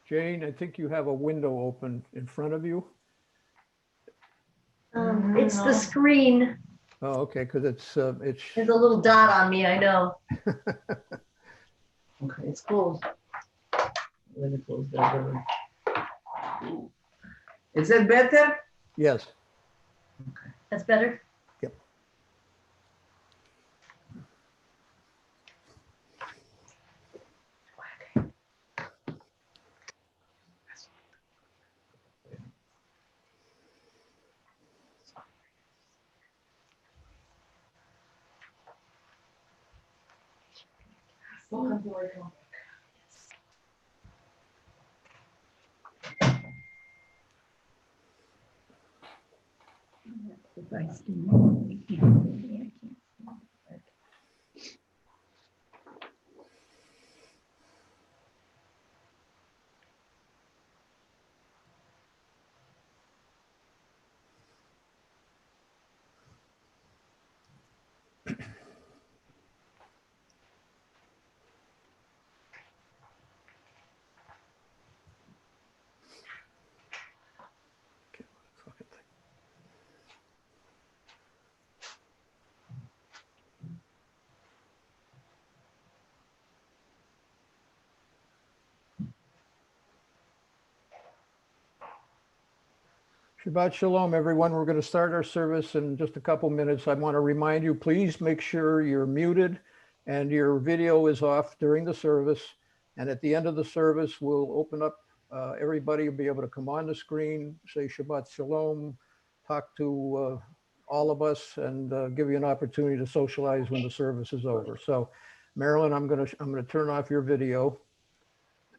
Jane, I think you have a window open in front of you. It's the screen. Oh, okay, because it's There's a little dot on me, I know. Okay, it's closed. Let me close that door. Is it better? yes. That's better? Yep. Welcome to our home. Shabbat Shalom, everyone. We're going to start our service in just a couple minutes. I want to remind you, please make sure you're muted and your video is off during the service. And at the end of the service, we'll open up. Everybody will be able to come on the screen, say Shabbat Shalom, talk to all of us, and give you an opportunity to socialize when the service is over. So, Marilyn, I'm going to turn off your video,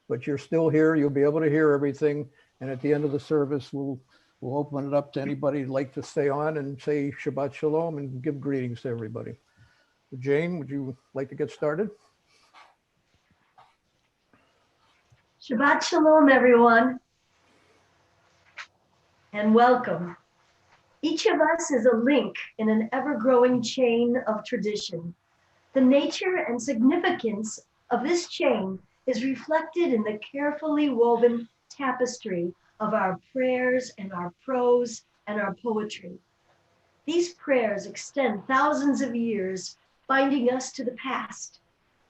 but you're still here. You'll be able to hear everything. And at the end of the service, we'll open it up to anybody who'd like to stay on and say Shabbat Shalom and give greetings to everybody. Jane, would you like to get started? Shabbat Shalom, everyone, and welcome. Each of us is a link in an ever-growing chain of tradition. The nature and significance of this chain is reflected in the carefully woven tapestry of our prayers and our prose and our poetry. These prayers extend thousands of years, binding us to the past.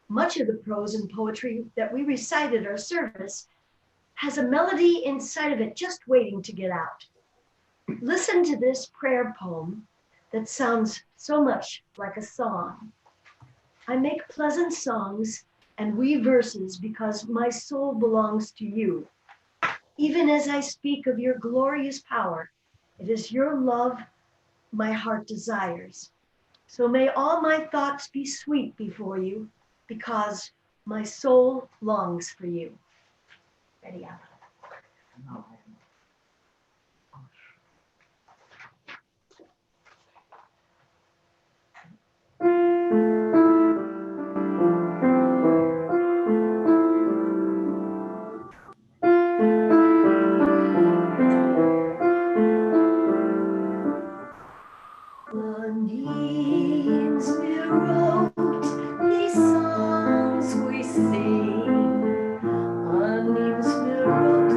Much of the prose and poetry that we recite at our service has a melody inside of it just waiting to get out. Listen to this prayer poem that sounds so much like a song. I make pleasant songs and weave verses because my soul belongs to you. Even as I speak of your glorious power, it is your love my heart desires. So may all my thoughts be sweet before you, because my soul longs for you. Ready up. These songs we sing,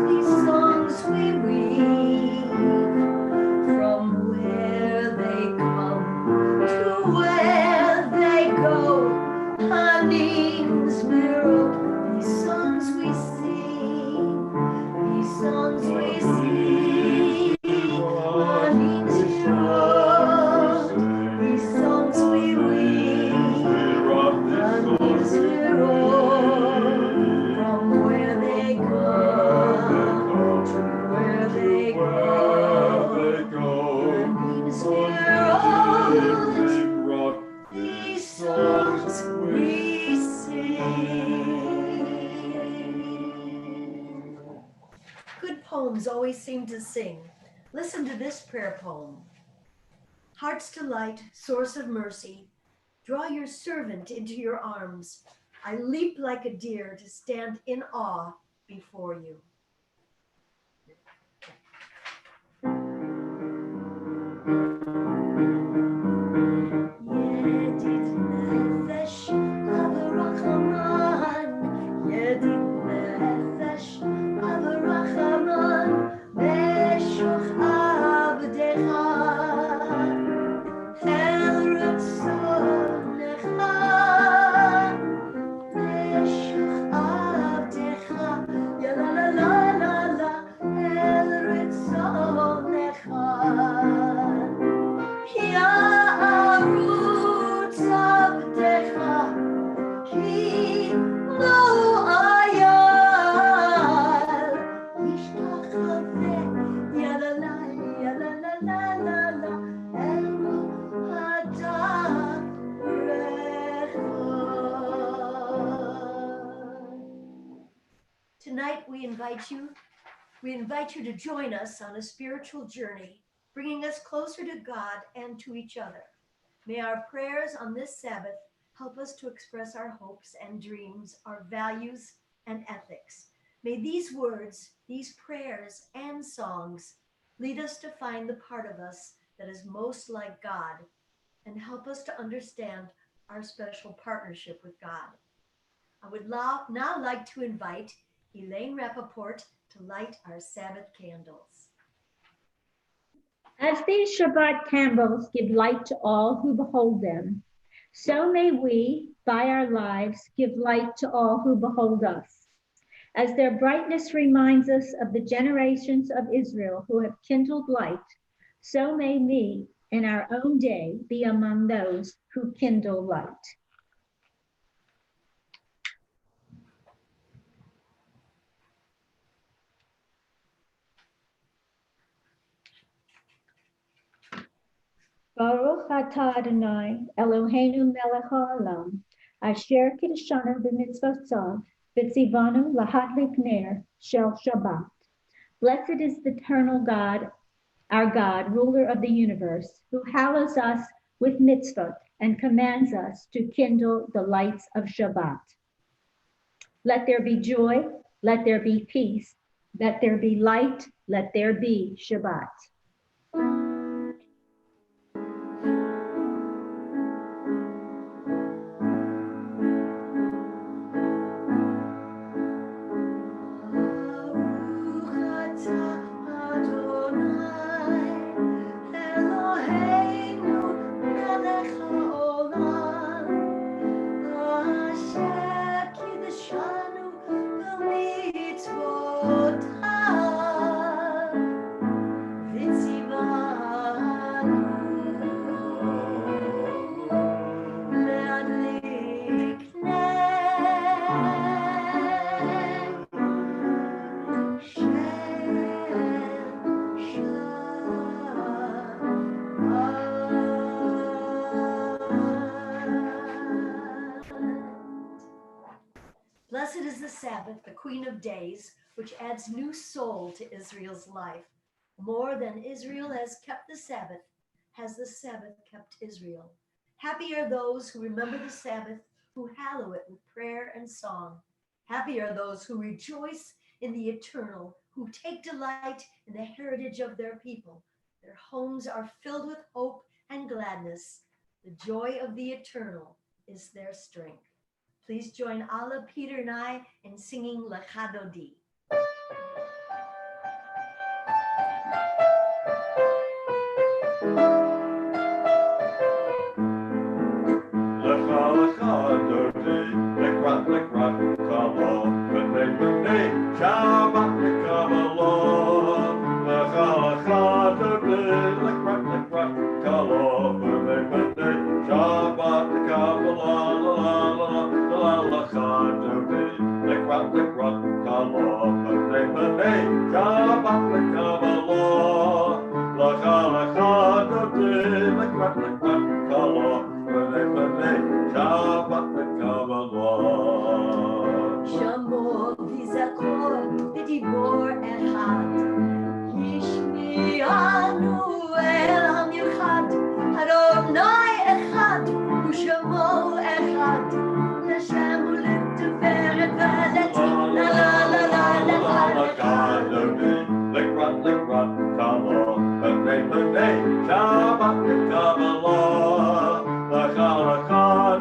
these songs we weave, from where they come to where they go. Hanim Zmirot, these songs we sing, these songs we sing. Hanim Zmirot, these songs we weave. Hanim Zmirot, from where they come to where they go. Hanim Zmirot, these songs we sing. Good poems always seem to sing. Listen to this prayer poem. Heart's delight, source of mercy, draw your servant into your arms. I leap like a deer to stand in awe before you. Yedid nefesh Avraham, Yedid nefesh Tonight we invite you to join us on a spiritual journey, bringing us closer to God and to each other. May our prayers on this Sabbath help us to express our hopes and dreams, our values and ethics. May these words, these prayers and songs lead us to find the part of us that is most like God and help us to understand our special partnership with God. I would now like to invite Elaine Rappaport to light our Sabbath candles. As these Shabbat candles give light to all who behold them, so may we, by our lives, give light to all who behold us. As their brightness reminds us of the generations of Israel who have kindled light, so may we, in our own day, be among those who kindle light. Baruch atah Adonai, Eloheinu melech haolam, asher kiddushanu b'mitzvotav, v'tzivanu lahadlik ner shel Shabbat. Blessed is the eternal God, our God, ruler of the universe, who hallows us with mitzvot and commands us to kindle the lights of Shabbat. Let there be joy, let there be peace, let there be light, let there be Shabbat. Blessed is the Sabbath, the Queen of Days, which adds new soul to Israel's life. More than Israel has kept the Sabbath, has the Sabbath kept Israel. Happy are those who remember the Sabbath, who hallow it with prayer and song. Happy are those who rejoice in the eternal, who take delight in the heritage of their people. Their homes are filled with hope and gladness. The joy of the eternal is their strength. Please join Allah, Peter, and I in singing Lecha Dodi. Lecha Dodi, Lekrat Kalo, B'nei Shabbat Lekabalo. Lecha Dodi, Lekrat Kalo, B'nei Shabbat Lekabalo. Shamor v'zakor v'dibor echad, Yishmi'anu el hamichad, Adonai echad, u'shamo echad, L'Hashem u'leteferet v'letim, la la la la la la Lekrat Kalo, B'nei Shabbat Lekabalo. Lecha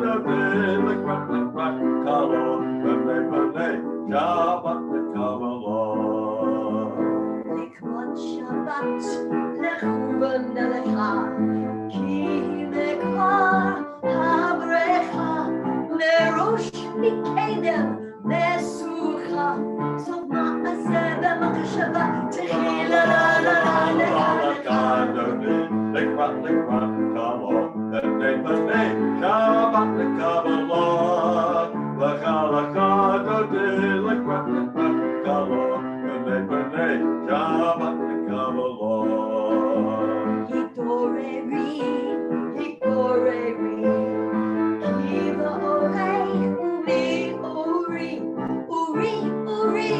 Dodi, Lekrat Kalo, B'nei Shabbat Lekabalo. Likvot Shabbat lechu v'nelecha, ki mekar habrecha, merosh mikedem mesucha, sov ma'aseh b'machshava, techila la la la la la. Lekrat Kalo, B'nei Shabbat Lekabalo. Lecha Dodi, Lekrat Kalo, B'nei Shabbat Lekabalo. Hitoreri, hitoreri, kiva orei, uri, uri, uri, uri.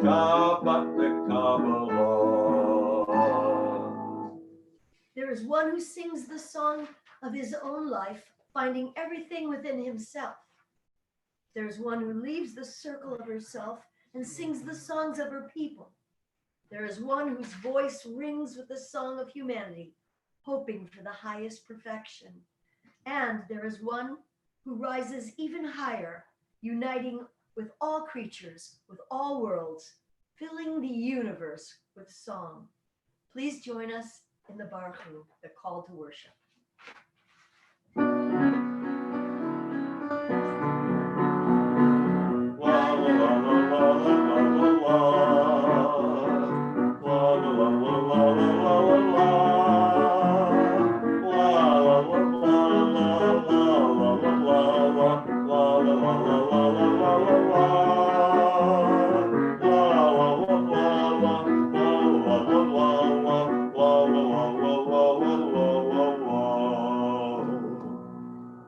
Shabbat Kabbalah. There is one who sings the song of his own life, finding everything within himself. There is one who leaves the circle of herself and sings the songs of her people. There is one whose voice rings with the song of humanity, hoping for the highest perfection. And there is one who rises even higher, uniting with all creatures, with all worlds, filling the universe with song. Please join us in the Baruch Hu, the call to worship.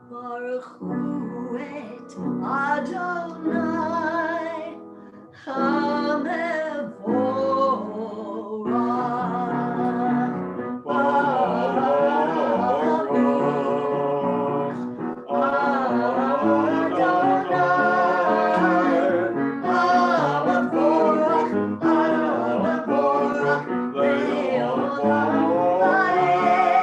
Baruch Hu et Adonai HaMevorach. Baruch Adonai HaMevorach, HaMevorach le'olam va'ed.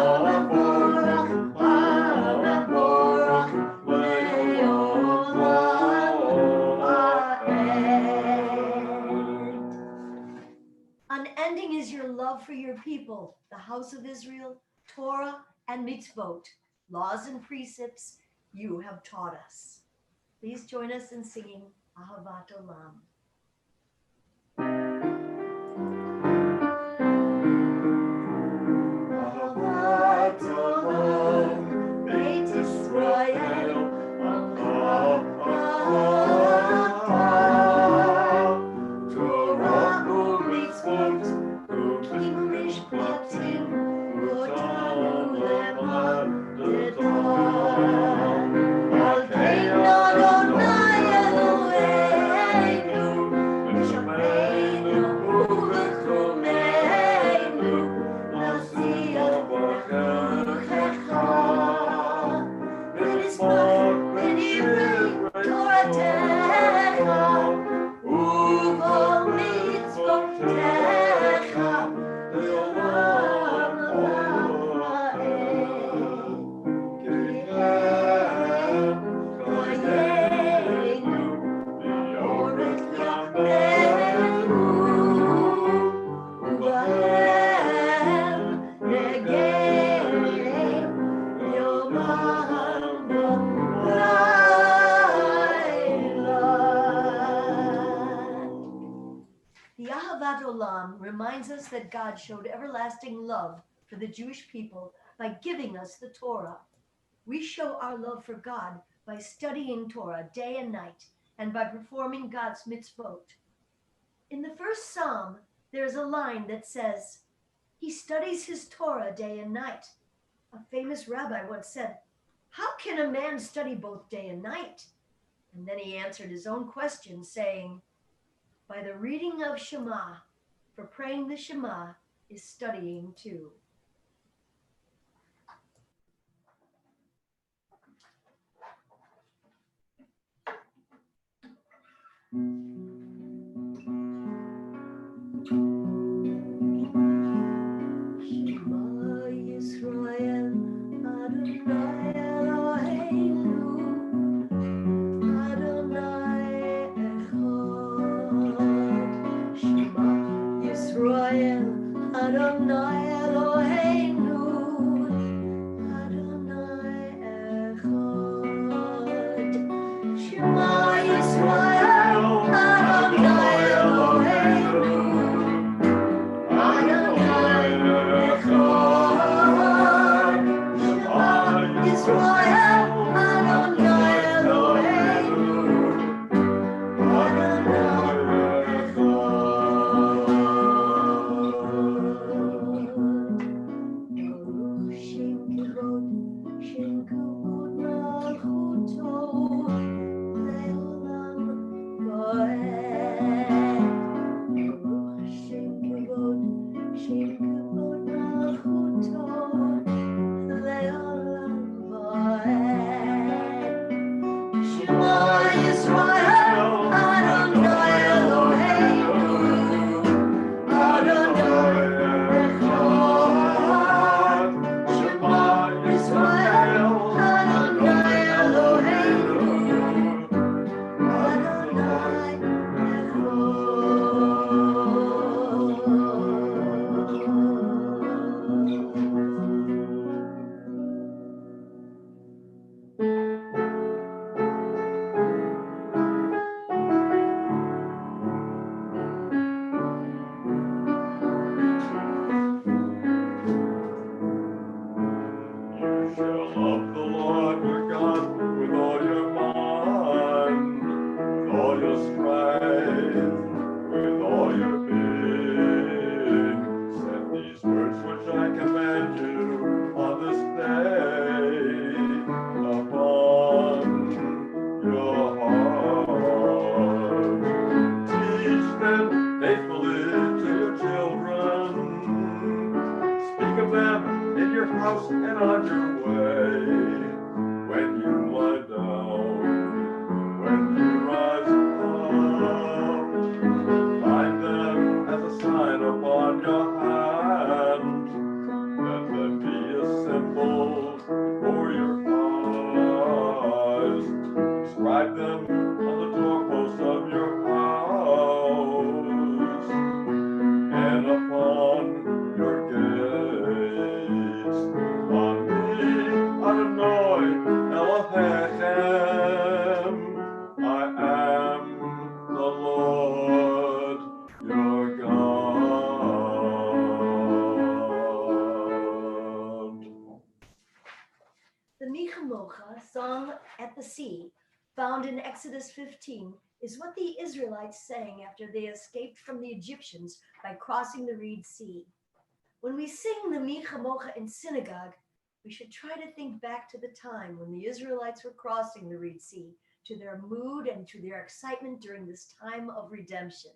HaMevorach, HaMevorach le'olam va'ed. Unending is your love for your people, the house of Israel, Torah and mitzvot, laws and precepts you have taught us. Please join us in singing Ahavat Olam. Ahavat Olam, Beit Israel, Torah u'mitzvot, u'mishpatim, utanu lemaddetam. Malkeinu Adonai Eloheinu, b'shameinu u'b'chumeinu, nasiach b'chorchecha, v'nismach b'divrei Toratecha, u'kol mitzvotecha, le'olam va'ed. Kehem chayenu, v'yorech yameinu, u'bahem negem yomam v'layla. The Ahavat Olam reminds us that God showed everlasting love for the Jewish people by giving us the Torah. We show our love for God by studying Torah day and night and by performing God's mitzvot. In the first psalm, there is a line that says, "He studies his Torah day and night." A famous rabbi once said, "How can a man study both day and night?" And then he answered his own question saying, "By the reading of Shema, for praying the Shema is studying too." Shema Yisrael, Adonai Eloheinu, Adonai Echad. Shema Yisrael, Adonai Eloheinu. all your strife, with all your being. Set these words which I command you on this day upon your heart. Teach them faithfully to your children. Speak of them in your house and on your way. When you lie down, when you rise up, bind them as a sign upon your hand. Let them be a symbol for your eyes. Inscribe them on the doorposts of your house and upon your gates. Ani Adonai Elohechem, I am the Lord your God. The Michamocha, song at the sea, found in Exodus 15, is what the Israelites sang after they escaped from the Egyptians by crossing the Reed Sea. When we sing the Michamocha in synagogue, we should try to think back to the time when the Israelites were crossing the Reed Sea, to their mood and to their excitement during this time of redemption.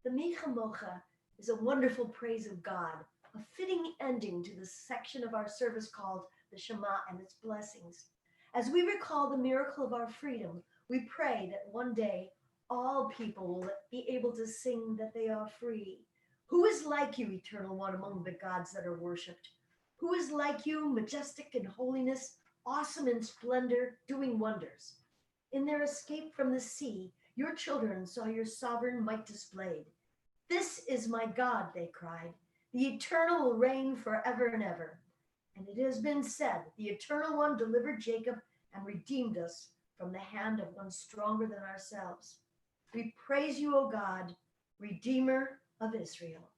The Michamocha is a wonderful praise of God, a fitting ending to the section of our service called the Shema and its blessings. As we recall the miracle of our freedom, we pray that one day all people will be able to sing that they are free. Who is like you, Eternal One, among the gods that are worshipped? Who is like you, majestic in holiness, awesome in splendor, doing wonders? In their escape from the sea, your children saw your sovereign might displayed. This is my God, they cried. The Eternal will reign forever and ever. And it has been said, the Eternal One delivered Jacob and redeemed us from the hand of one stronger than ourselves. We praise you, O God, Redeemer of Israel.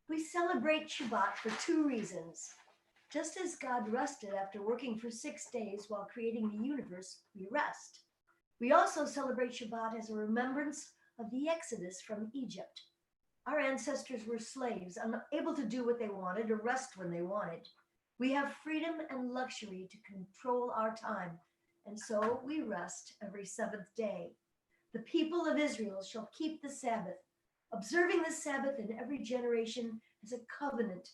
We celebrate Shabbat for two reasons. Just as God rested after working for 6 days while creating the universe, we rest. We also celebrate Shabbat as a remembrance of the Exodus from Egypt. Our ancestors were slaves, unable to do what they wanted or rest when they wanted. We have freedom and luxury to control our time, and so we rest every seventh day. The people of Israel shall keep the Sabbath, observing the Sabbath in every generation as a covenant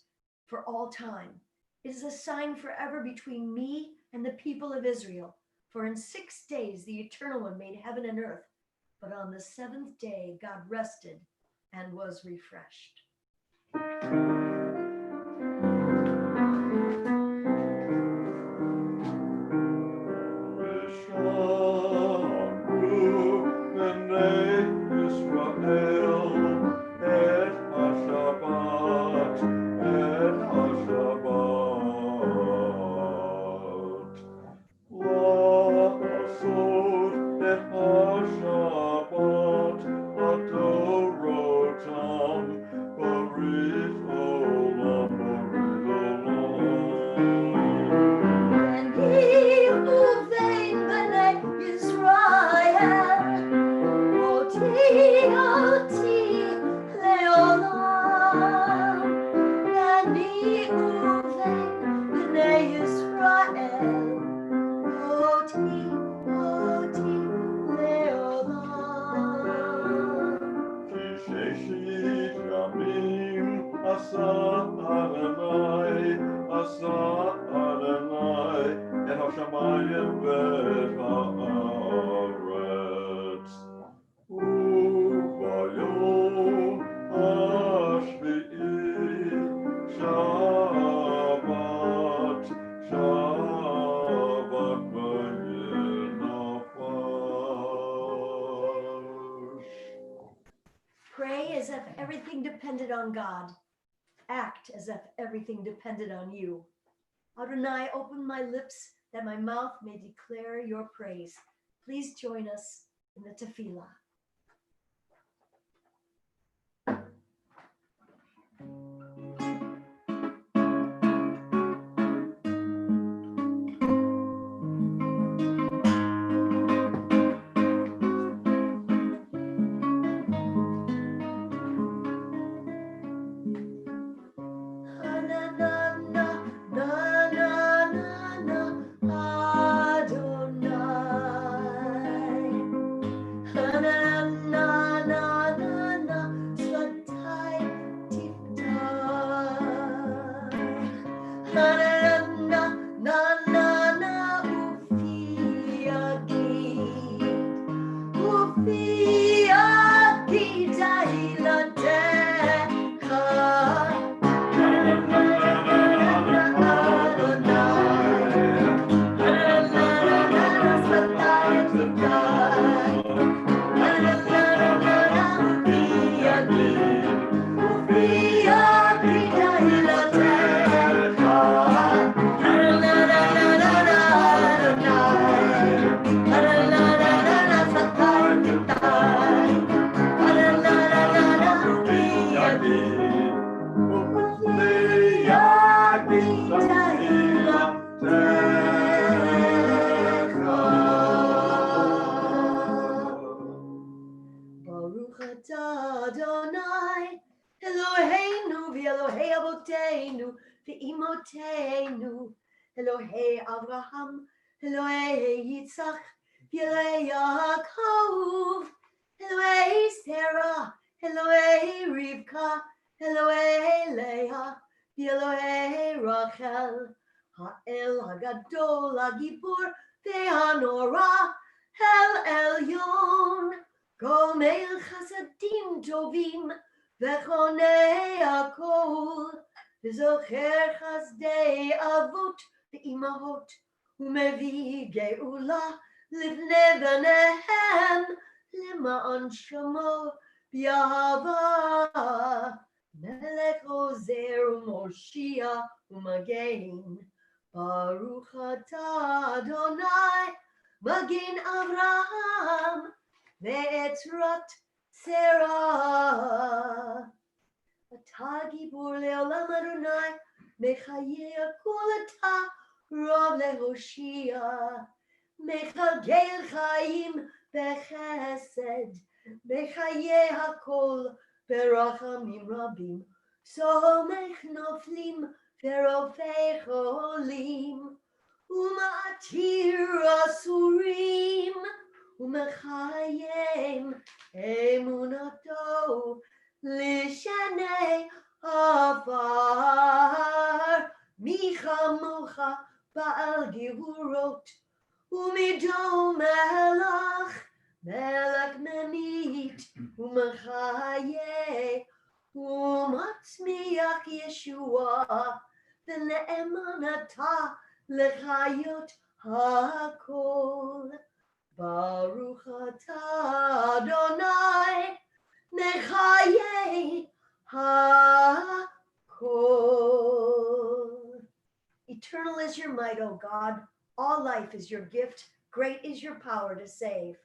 for all time. It is a sign forever between me and the people of Israel. For in 6 days the Eternal One made heaven and earth, but on the seventh day God rested and was refreshed. Shabbat, Asa Adonai, Asa Adonai, et hashamayim v'haaretz. Ubayom hashvi'i Shabbat, Shabbat v'yinafash. Pray as if everything depended on God. Act as if everything depended on you. Adonai, open my lips that my mouth may declare your praise. Please join us in the tefillah. Baruch atah Adonai, Eloheinu v'Elohei Avoteinu v'Imoteinu, Elohei Avraham, Elohei Yitzchak v'Elohei Yaakov, Elohei Sarah, Elohei Rivka, Elohei Leah v'Elohei Rachel, Ha'el Hagadol Hagibur ve'Hanora, El Elyon. Gomel chasadim tovim vechonei hakol v'zocher chasdei avot v'imahot umevi geula livnei banehem lema'an shamo b'yahava melech ozer u'moshia u'magen Baruch atah Adonai Magen Avraham Ve'etzrat Sarah. Atah gibor le'olam Adonai, mechayeh kol atah rav lehoshia. Mechagel chaim bechesed, mechayeh hakol berachamim rabim. Somech noflim verofei cholim, umatir asurim. ומחיים אמונתו לשני עפר מי כמוך בעל גבורות ומידו מלך ממית ומחיה ומצמיח ישועה ונאמנתה לחיות הכל Baruch atah Adonai mechayeh hakol. Eternal is your might, O God. All life is your gift. Great is your power to save.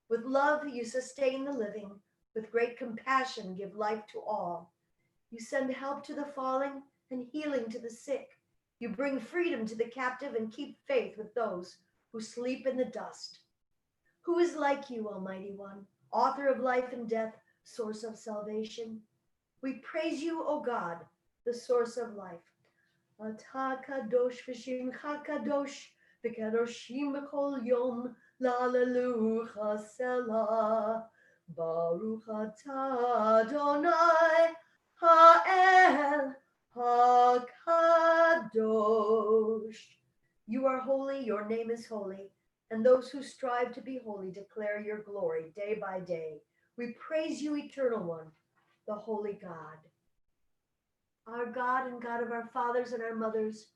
With love you sustain the living. With great compassion give life to all. You send help to the falling and healing to the sick. You bring freedom to the captive and keep faith with those who sleep in the dust. Who is like you, Almighty One, author of life and death, source of salvation? We praise you, O God, the source of life. Atah kadosh v'shimcha kadosh, v'kadoshim b'kol yom, l'alelucha selah. Baruch atah Adonai, Ha'el HaKadosh. You are holy, your name is holy, and those who strive to be holy declare your glory day by day. We praise you, eternal one, the holy God. Our God and God of our fathers and our mothers,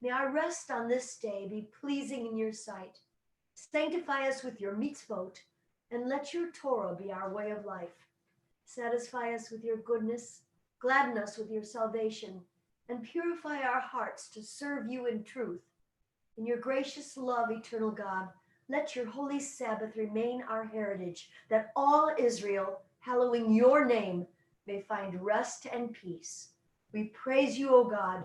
may our rest on this day be pleasing in your sight. Sanctify us with your mitzvot, and let your Torah be our way of life. Satisfy us with your goodness, gladden us with your salvation, and purify our hearts to serve you in truth. In your gracious love, eternal God, let your holy Sabbath remain our heritage, that all Israel, hallowing your name, may find rest and peace. We praise you, O God,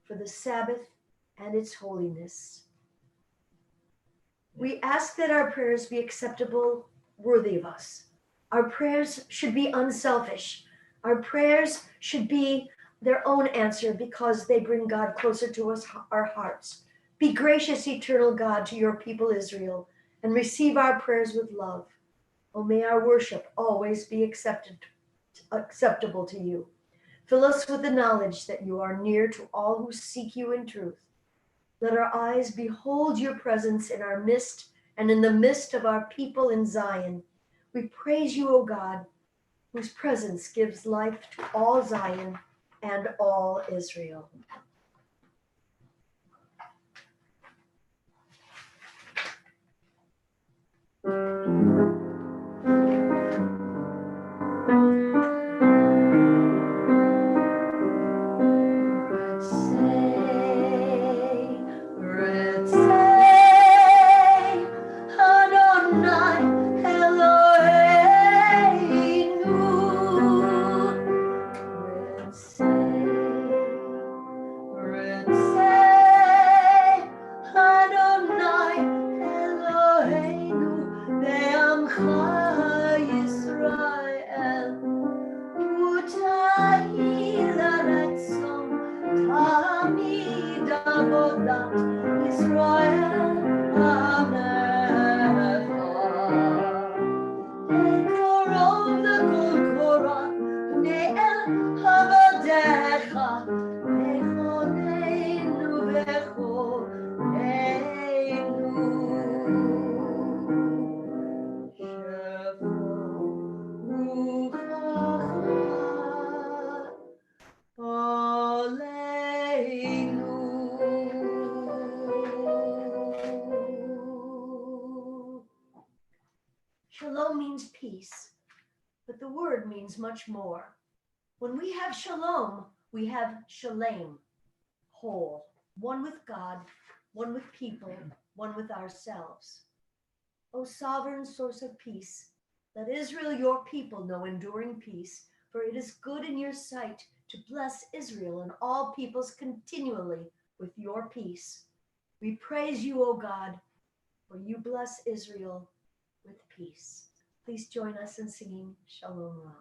for the Sabbath and its holiness. We ask that our prayers be acceptable, worthy of us. Our prayers should be unselfish. Our prayers should be their own answer because they bring God closer to us, our hearts. Be gracious, eternal God, to your people Israel, and receive our prayers with love. Oh, may our worship always be acceptable to you. Fill us with the knowledge that you are near to all who seek you in truth. Let our eyes behold your presence in our midst and in the midst of our people in Zion. We praise you, O God, whose presence gives life to all Zion and all Israel. Shalom means peace, but the word means much more. When we have shalom, we have shalem, whole, one with God, one with people, one with ourselves. O sovereign source of peace, let Israel, your people, know enduring peace, for it is good in your sight to bless Israel and all peoples continually with your peace. We praise you, O God, for you bless Israel with peace. Please join us in singing Shalom Rav.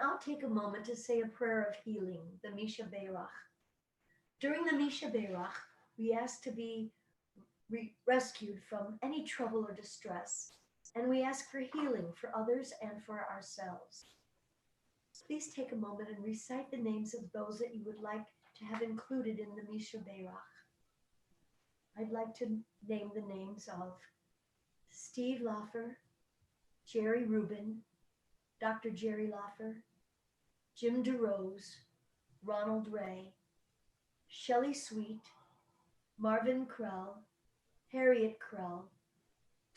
I'll take a moment to say a prayer of healing, the Misha Beirach. During the Misha Beirach, we ask to be rescued from any trouble or distress, and we ask for healing for others and for ourselves. Please take a moment and recite the names of those that you would like to have included in the Misha Beirach. I'd like to name the names of Steve Loffer, Jerry Rubin, Dr. Jerry Loffer, Jim DeRose, Ronald Ray, Shelley Sweet, Marvin Krell, Harriet Krell,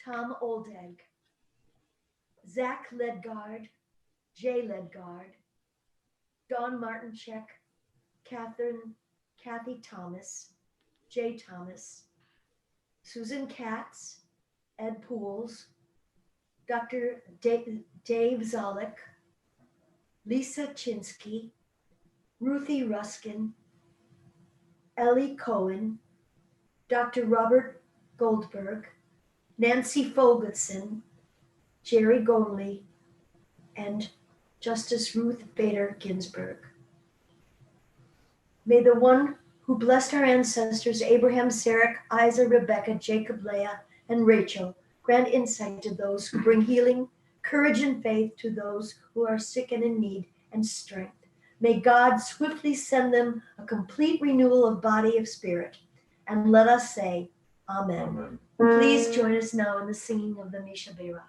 Tom Oldegg, Zach Ledgard, Jay Ledgard, Dawn Martincheck, Kathy Thomas, Jay Thomas, Susan Katz, Ed Pools, Dr. Dave Zolik, Lisa Chinsky, Ruthie Ruskin, Ellie Cohen, Dr. Robert Goldberg, Nancy Fogelson, Jerry Gonley, and Justice Ruth Bader Ginsburg. May the one who blessed our ancestors, Abraham, Sarah, Isaac, Rebecca, Jacob, Leah, and Rachel, grant insight to those who bring healing, courage, and faith to those who are sick and in need, and strength. May God swiftly send them a complete renewal of body and spirit. And let us say, Amen. Amen. Please join us now in the singing of the Misha Beirach.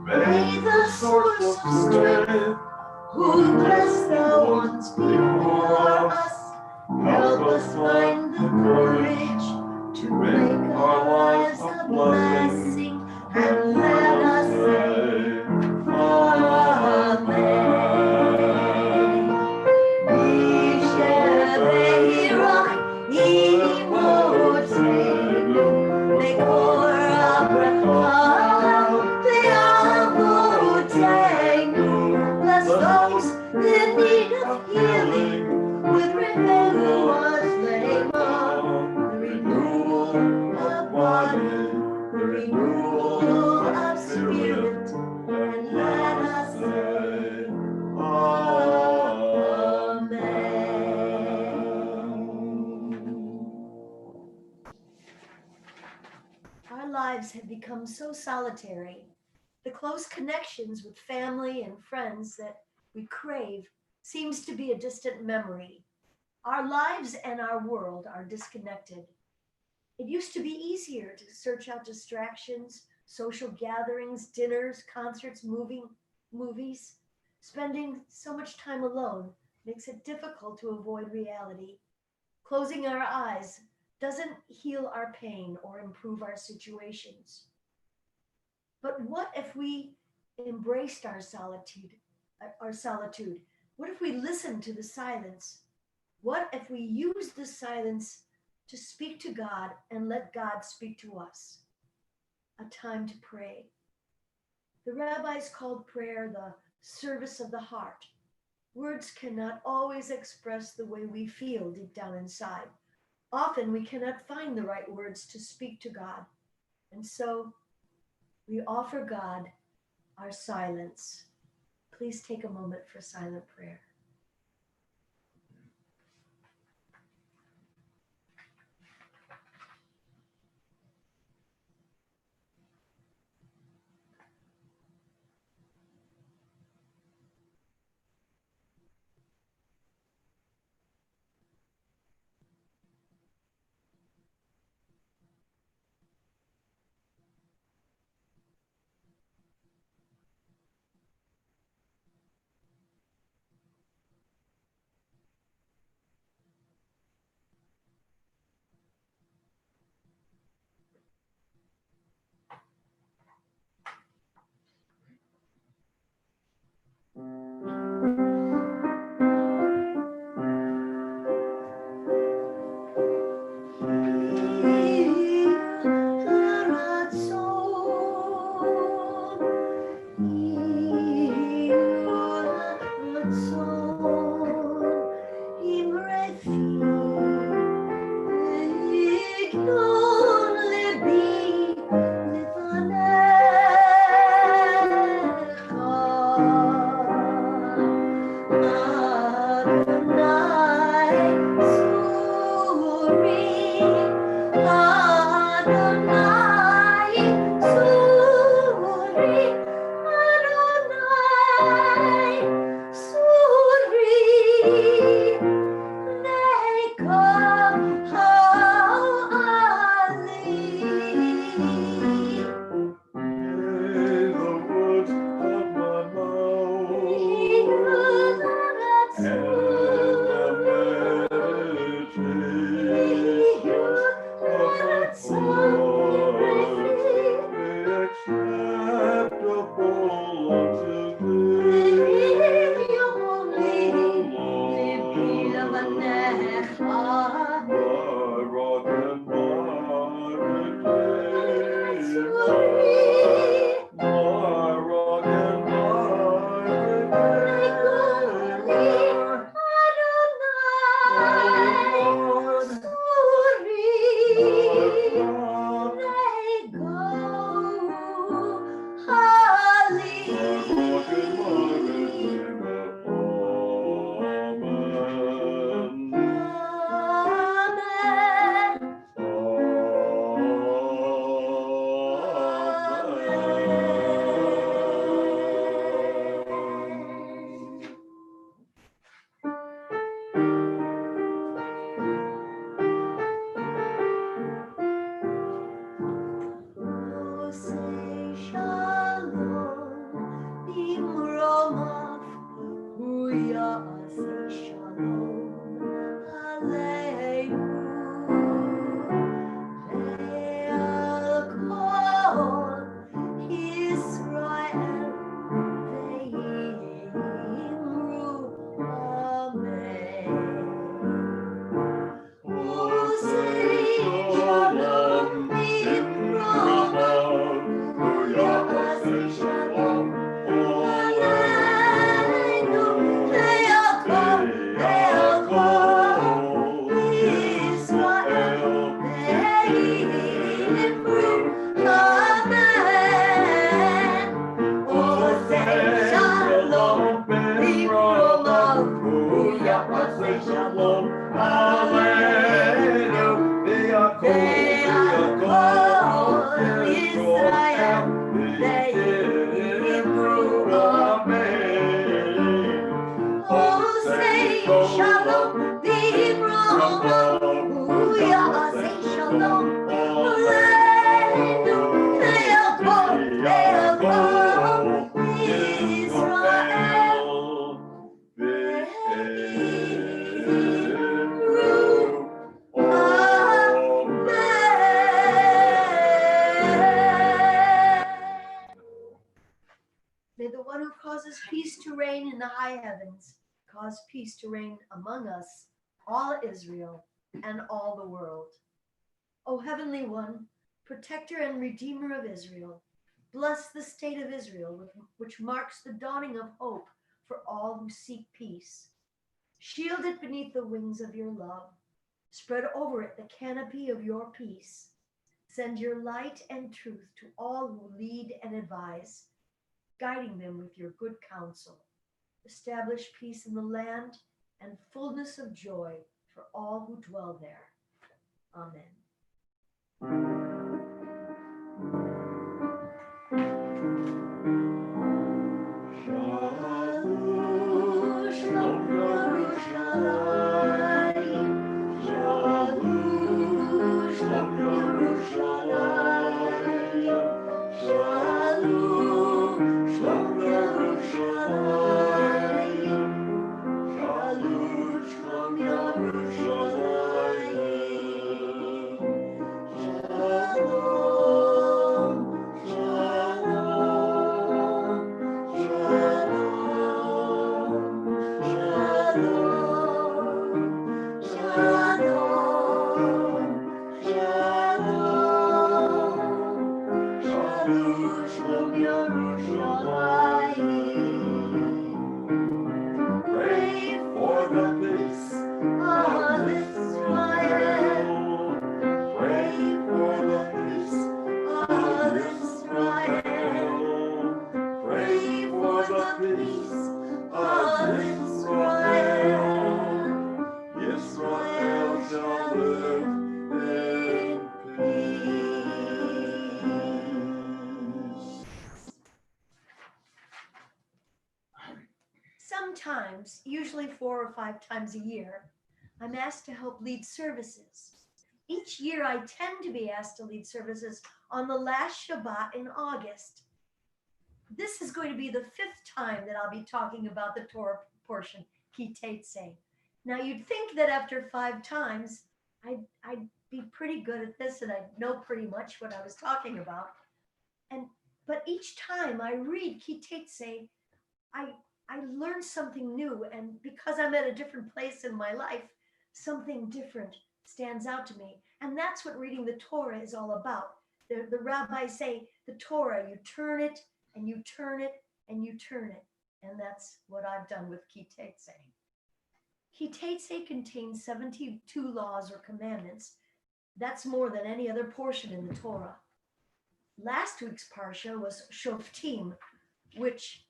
May the source of strength, who bless the ones before us, help us find the courage to make our lives a blessing, and let us say, Amen. Bless those in need of healing with renewal the renewal of body, the renewal of spirit, and let us say, Amen. Our lives have become so solitary. The close connections with family and friends that we crave seems to be a distant memory. Our lives and our world are disconnected. It used to be easier to search out distractions, social gatherings, dinners, concerts, movies. Spending so much time alone makes it difficult to avoid reality. Closing our eyes doesn't heal our pain or improve our situations. But what if we embraced our solitude? What if we listened to the silence? What if we used the silence to speak to God and let God speak to us? A time to pray. The rabbis called prayer the service of the heart. Words cannot always express the way we feel deep down inside. Often we cannot find the right words to speak to God. And so we offer God our silence. Please take a moment for silent prayer. במרומם, הוא יעשה שלום עלינו ועל כל ישראל, ואמרו אמן. עושה שלום במרומם, הוא יעשה שלום עלינו ועל כל ישראל, ואמרו אמן. עושה שלום במרומם, הוא יעשה שלום עלינו ועל כל ישראל, ואמרו אמן. עושה שלום במרומם, הוא יעשה שלום עלינו ועל כל ישראל, May the one who causes peace to reign in the high heavens cause peace to reign among us, all Israel, and all the world. O Heavenly One, protector and redeemer of Israel, bless the state of Israel, which marks the dawning of hope for all who seek peace. Shield it beneath the wings of your love. Spread over it the canopy of your peace. Send your light and truth to all who lead and advise, guiding them with your good counsel. Establish peace in the land and fullness of joy for all who dwell there. Amen. Sometimes, usually 4 or 5 times a year, I'm asked to help lead services. Each year I tend to be asked to lead services on the last Shabbat in August. This is going to be the 5th time that I'll be talking about the Torah portion, Ki Teitzei. Now you'd think that after 5 times, I'd be pretty good at this and I'd know pretty much what I was talking about. But each time I read Ki Teitzei, I learn something new, and because I'm at a different place in my life, something different stands out to me. And that's what reading the Torah is all about. The rabbis say the Torah, you turn it and you turn it and you turn it. And that's what I've done with Ki Teitzei. Ki Teitzei contains 72 laws or commandments. That's more than any other portion in the Torah. Last week's parsha was Shoftim, which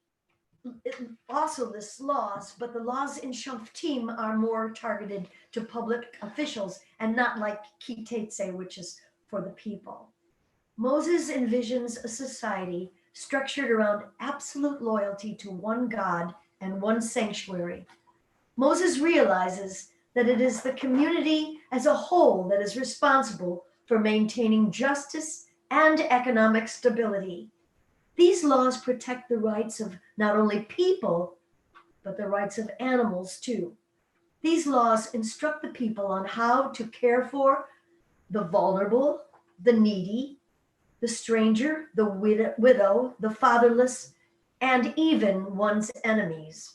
it also lists laws, but the laws in Shoftim are more targeted to public officials and not like Ki Teitzei, which is for the people. Moses envisions a society structured around absolute loyalty to one God and one sanctuary. Moses realizes that it is the community as a whole that is responsible for maintaining justice and economic stability. These laws protect the rights of not only people, but the rights of animals too. These laws instruct the people on how to care for the vulnerable, the needy, the stranger, the widow, the fatherless, and even one's enemies.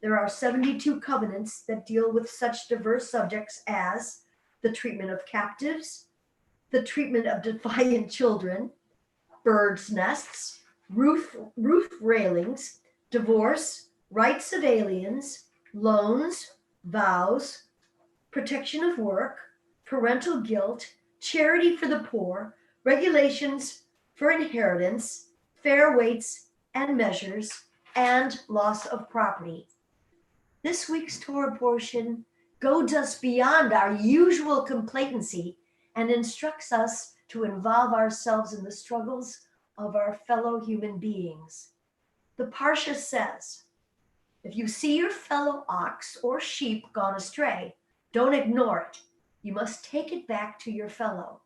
There are 72 covenants that deal with such diverse subjects as the treatment of captives, the treatment of defiant children, birds' nests, roof railings, divorce, rights of aliens, loans, vows, protection of work, parental guilt, charity for the poor, regulations for inheritance, fair weights and measures, and loss of property. This week's Torah portion goes us beyond our usual complacency and instructs us to involve ourselves in the struggles of our fellow human beings. The Parsha says, if you see your fellow ox or sheep gone astray, don't ignore it. You must take it back to your fellow.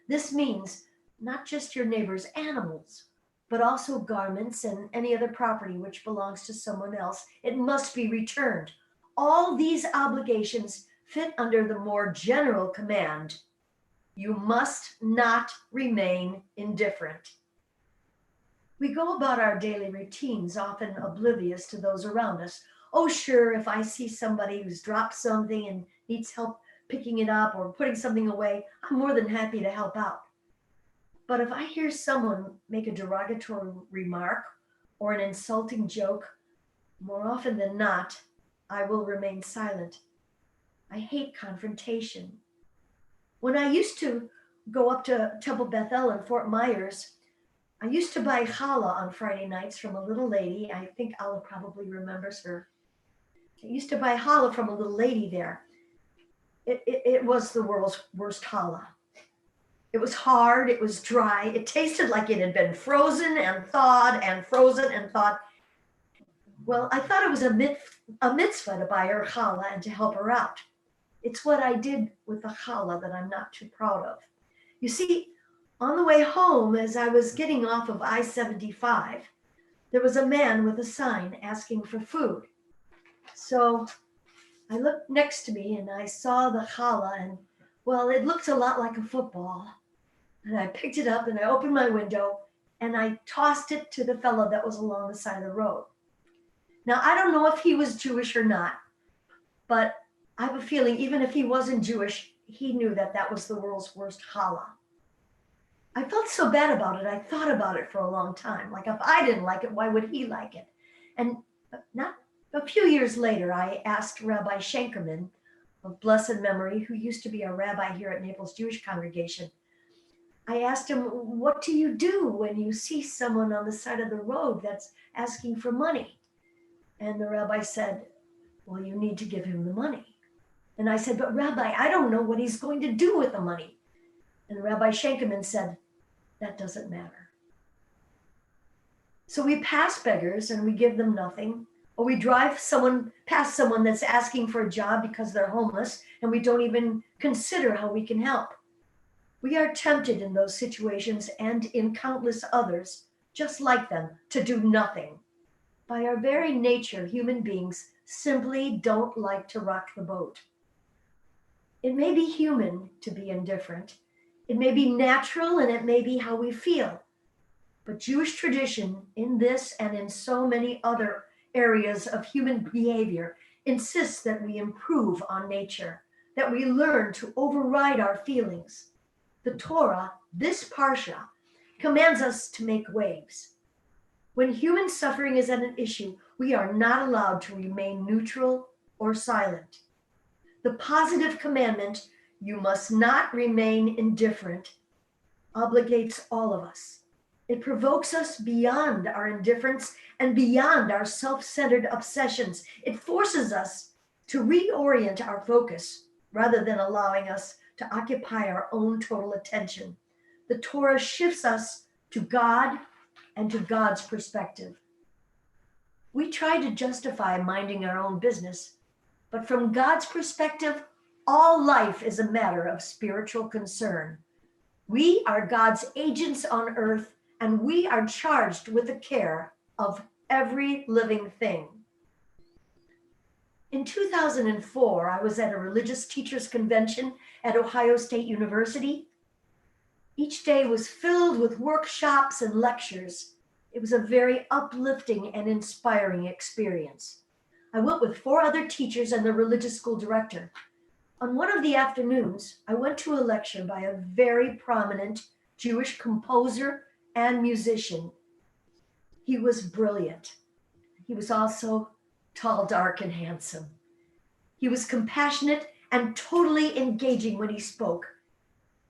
This means not just your neighbor's animals, but also garments and any other property which belongs to someone else. It must be returned. All these obligations fit under the more general command, you must not remain indifferent. We go about our daily routines often oblivious to those around us. Oh, sure, if I see somebody who's dropped something and needs help picking it up or putting something away, I'm more than happy to help out. But if I hear someone make a derogatory remark or an insulting joke, more often than not, I will remain silent. I hate confrontation. When I used to go up to Temple Bethel in Fort Myers, I used to buy challah on Friday nights from a little lady. I think Allah probably remembers her. I used to buy challah from a little lady there. It was the world's worst challah. It was hard, it was dry, it tasted like it had been frozen and thawed and frozen and thawed. Well, I thought it was a mitzvah to buy her challah and to help her out. It's what I did with the challah that I'm not too proud of. You see, on the way home, as I was getting off of I-75, there was a man with a sign asking for food. So I looked next to me and I saw the challah and, well, it looked a lot like a football. And I picked it up and I opened my window and I tossed it to the fellow that was along the side of the road. Now, I don't know if he was Jewish or not, but I have a feeling even if he wasn't Jewish, he knew that that was the world's worst challah. I felt so bad about it. I thought about it for a long time. Like, if I didn't like it, why would he like it? And not a few years later, I asked Rabbi Shankerman of blessed memory, who used to be a rabbi here at Naples Jewish Congregation. I asked him, what do you do when you see someone on the side of the road that's asking for money? And the rabbi said, well, you need to give him the money. And I said, but Rabbi, I don't know what he's going to do with the money. And Rabbi Shankerman said, that doesn't matter. So we pass beggars and we give them nothing, or we drive past someone that's asking for a job because they're homeless and we don't even consider how we can help. We are tempted in those situations and in countless others, just like them, to do nothing. By our very nature, human beings simply don't like to rock the boat. It may be human to be indifferent. It may be natural and it may be how we feel. But Jewish tradition in this and in so many other areas of human behavior insists that we improve on nature, that we learn to override our feelings. The Torah, this Parsha, commands us to make waves. When human suffering is an issue, we are not allowed to remain neutral or silent. The positive commandment, you must not remain indifferent, obligates all of us. It provokes us beyond our indifference and beyond our self-centered obsessions. It forces us to reorient our focus rather than allowing us to occupy our own total attention. The Torah shifts us to God and to God's perspective. We try to justify minding our own business, but from God's perspective, all life is a matter of spiritual concern. We are God's agents on earth, and we are charged with the care of every living thing. In 2004, I was at a religious teachers convention at Ohio State University. Each day was filled with workshops and lectures. It was a very uplifting and inspiring experience. I went with 4 other teachers and the religious school director. On one of the afternoons, I went to a lecture by a very prominent Jewish composer and musician. He was brilliant. He was also tall, dark, and handsome. He was compassionate and totally engaging when he spoke.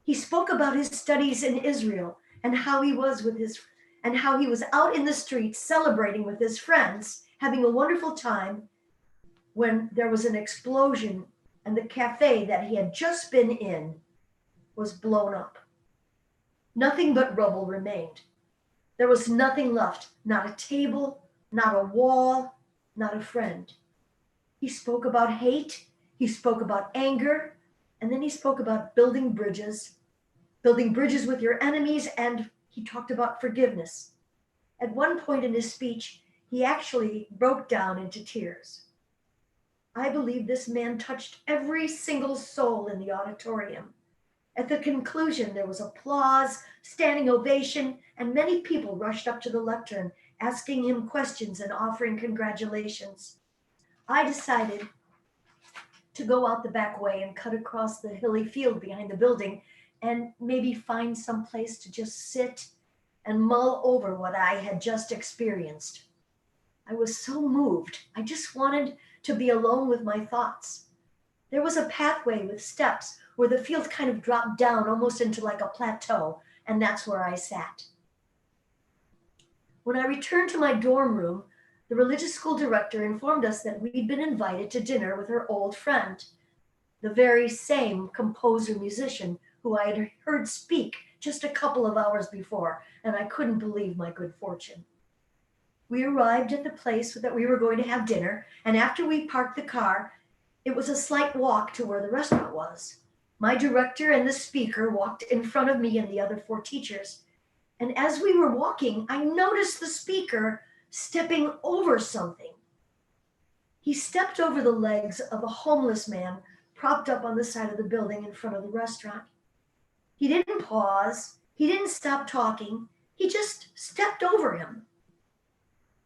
He spoke about his studies in Israel and how he was out in the streets celebrating with his friends, having a wonderful time, when there was an explosion and the cafe that he had just been in was blown up. Nothing but rubble remained. There was nothing left, not a table, not a wall, not a friend. He spoke about hate, he spoke about anger, and then he spoke about building bridges with your enemies, and he talked about forgiveness. At one point in his speech, he actually broke down into tears. I believe this man touched every single soul in the auditorium. At the conclusion, there was applause, standing ovation, and many people rushed up to the lectern, asking him questions and offering congratulations. I decided to go out the back way and cut across the hilly field behind the building and maybe find some place to just sit and mull over what I had just experienced. I was so moved. I just wanted to be alone with my thoughts. There was a pathway with steps where the field kind of dropped down almost into like a plateau, and that's where I sat. When I returned to my dorm room, the religious school director informed us that we'd been invited to dinner with her old friend, the very same composer-musician who I had heard speak just a couple of hours before, and I couldn't believe my good fortune. We arrived at the place that we were going to have dinner, and after we parked the car, it was a slight walk to where the restaurant was. My director and the speaker walked in front of me and the other 4 teachers, and as we were walking, I noticed the speaker stepping over something. He stepped over the legs of a homeless man propped up on the side of the building in front of the restaurant. He didn't pause. He didn't stop talking. He just stepped over him.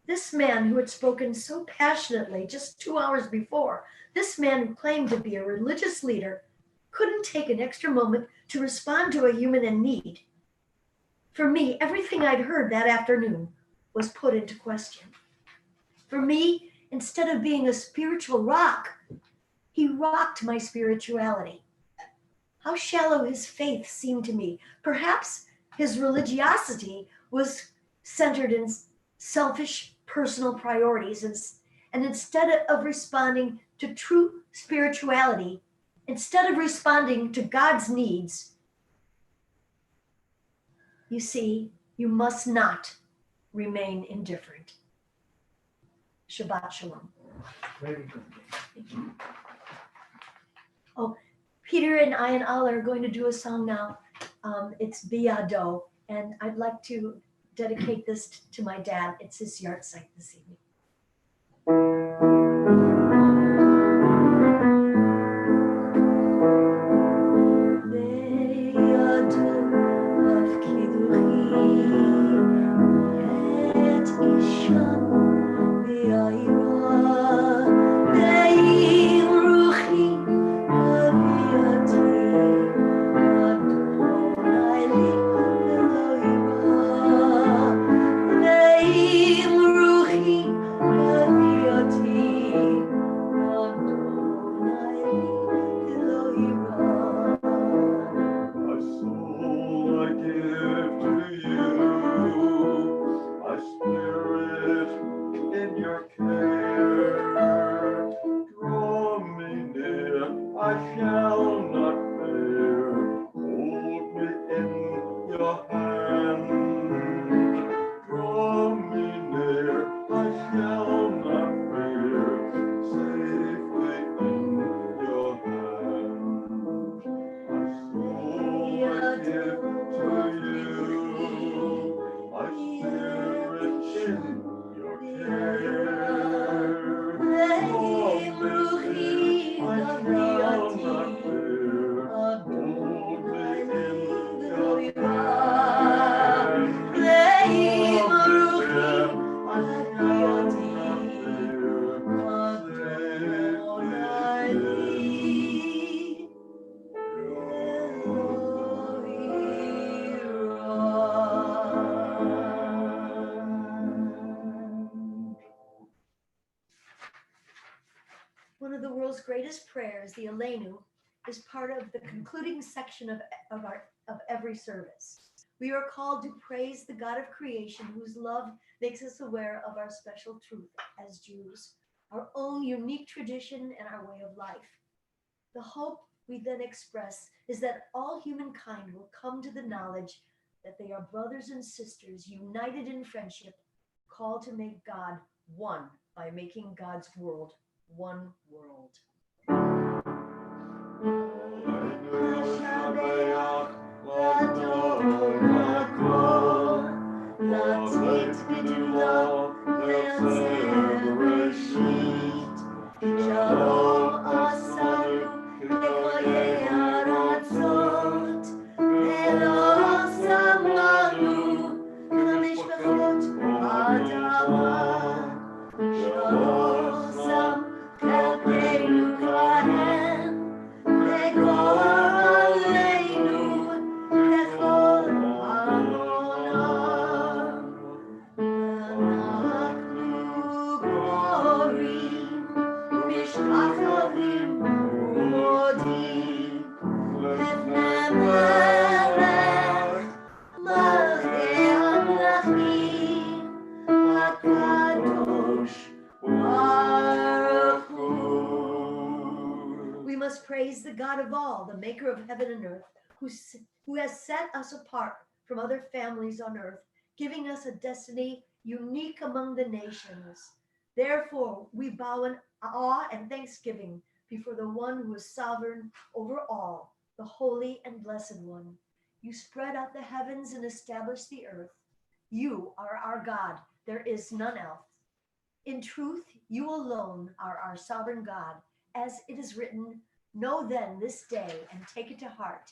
This man who had spoken so passionately just 2 hours before, this man who claimed to be a religious leader, couldn't take an extra moment to respond to a human in need. For me, everything I'd heard that afternoon was put into question. For me, instead of being a spiritual rock, he rocked my spirituality. How shallow his faith seemed to me. Perhaps his religiosity was centered in selfish personal priorities, and instead of responding to true spirituality, instead of responding to God's needs, you see, you must not remain indifferent. Shabbat Shalom. Very good. Thank you. Oh, Peter and I and Al are going to do a song now. It's Biyado, and I'd like to dedicate this to my dad. It's his yard site this evening. I One of the world's greatest prayers, the Aleinu, is part of the concluding section of every service. We are called to praise the God of creation, whose love makes us aware of our special truth as Jews, our own unique tradition and our way of life. The hope we then express is that all humankind will come to the knowledge that they are brothers and sisters united in friendship, called to make God one by making God's world one world. We must praise the God of all, the maker of heaven and earth, who has set us apart from other families on earth, giving us a destiny unique among the nations. Therefore, we bow in awe and thanksgiving before the one who is sovereign over all, the holy and blessed one. You spread out the heavens and established the earth. You are our God. There is none else. In truth, you alone are our sovereign God. As it is written, know then this day and take it to heart.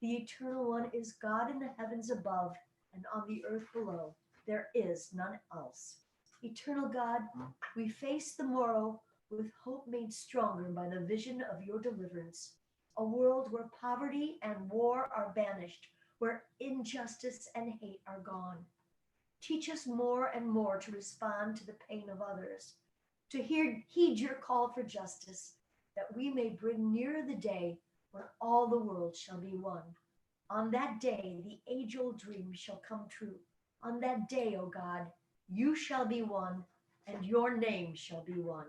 The eternal one is God in the heavens above and on the earth below. There is none else. Eternal God, we face the morrow with hope made stronger by the vision of your deliverance. A world where poverty and war are banished, where injustice and hate are gone. Teach us more and more to respond to the pain of others, to heed your call for justice, that we may bring nearer the day when all the world shall be one. On that day, the age-old dream shall come true. On that day, O God, you shall be one, and your name shall be one.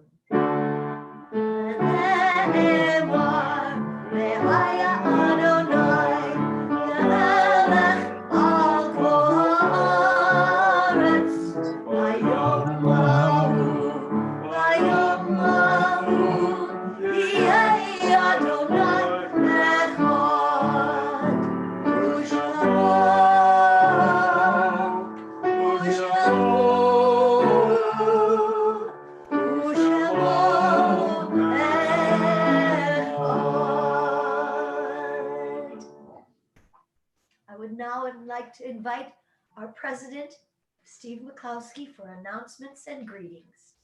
Now I'd like to invite our president, Steve McCloskey, for announcements and greetings.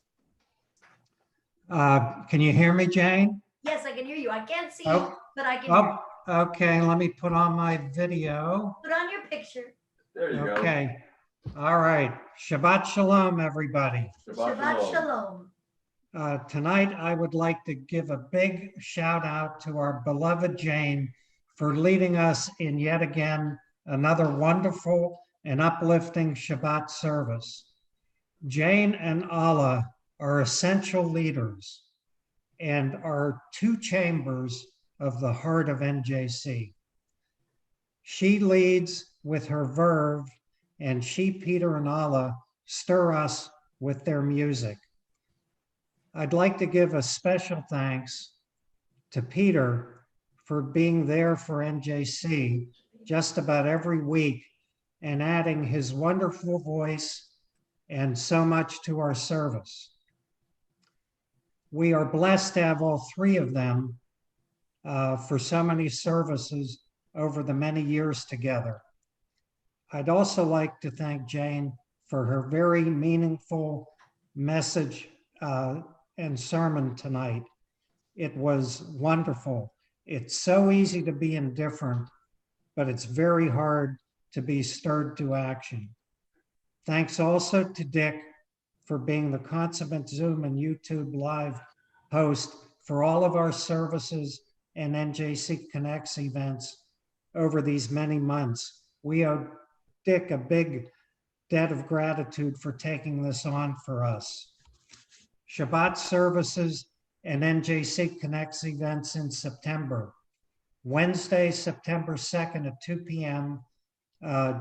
Can you hear me, Jane? Yes, I can hear you. I can't see Oh, you, but I can hear you. Okay, let me put on my video. Put on your picture. There you go. Okay, all right. Shabbat Shalom, everybody. Shabbat Shalom. Tonight, I would like to give a big shout out to our beloved Jane for leading us in yet again another wonderful and uplifting Shabbat service. Jane and Allah are essential leaders and are two chambers of the heart of NJC. She leads with her verve, and she, Peter, and Allah stir us with their music. I'd like to give a special thanks to Peter for being there for NJC just about every week and adding his wonderful voice and so much to our service. We are blessed to have all three of them for so many services over the many years together. I'd also like to thank Jane for her very meaningful message and sermon tonight. It was wonderful. It's so easy to be indifferent, but it's very hard to be stirred to action. Thanks also to Dick for being the consummate Zoom and YouTube live host for all of our services and NJC Connects events over these many months. We owe Dick a big debt of gratitude for taking this on for us. Shabbat services and NJC Connects events in September. Wednesday, September 2nd at 2 p.m.,